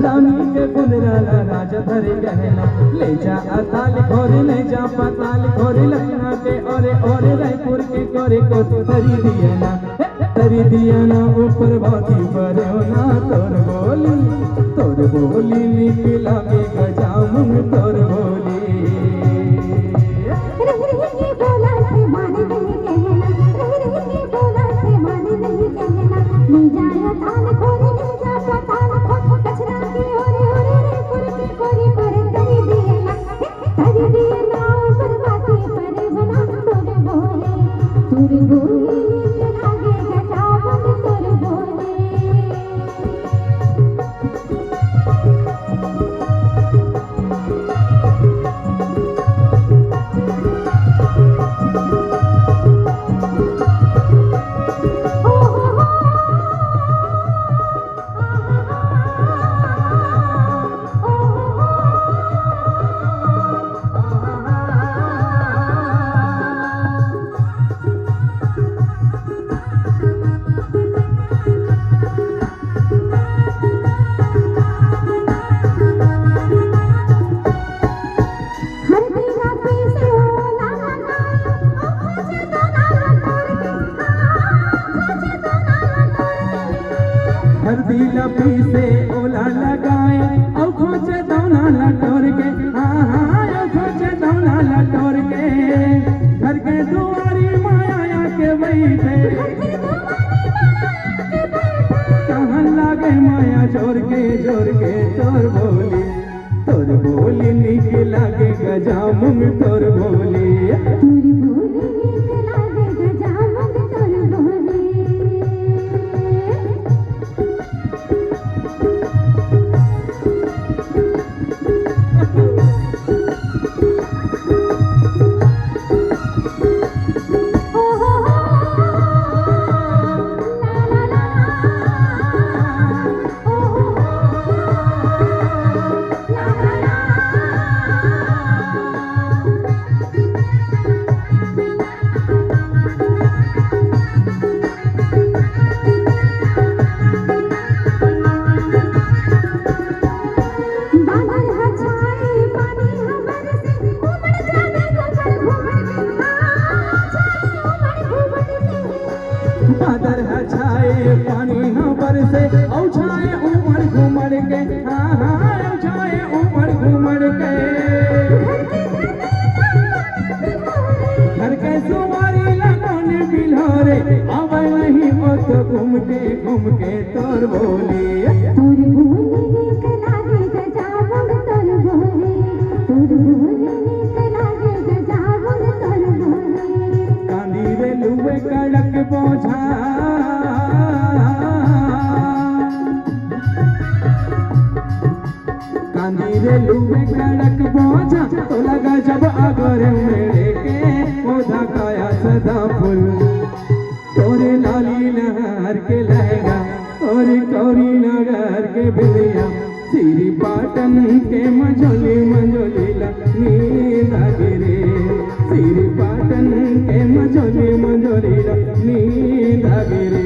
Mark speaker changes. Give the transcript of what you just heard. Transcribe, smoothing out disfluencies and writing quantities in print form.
Speaker 1: रानी के कुंदराला राजा धरे गहना ले जा अताल खोरी ले जा पताल खोरी लखना के और रायपुर के कोरे को तरी दिया ना ऊपर बाती पर ना तोर बोली निकला के गजामुन तोर बोली हरदी लपी से ओला लगाए और खोचे दौना लटोर के हाँ खोचे दौना लटोर के घर के दुआरी माया के बैठे कहाँ लागे माया जोर के तोर बोली निक लागे गजामुन तोर बोली बादल हछाए पानी हाँ बरसे औछाए उमड़ घुमड़ के हाँ औछाए उमड़ घुमड़ के घर के सुवारी लगन बिलहरे आवे नहीं वो तो घूम के तोर बोली कांदी रे लुए कड़क बोझा कांदी रे लुए कड़क बोझा तो लगा जब अगर मेरे के पौधा काया सदा फूल तोरे लाली नहर के लहरा और कौरी नगर के बिलिया सिरी पाटन के मंजोली नींद गिरे सिरी पाटन के मंजोली नींद गिरे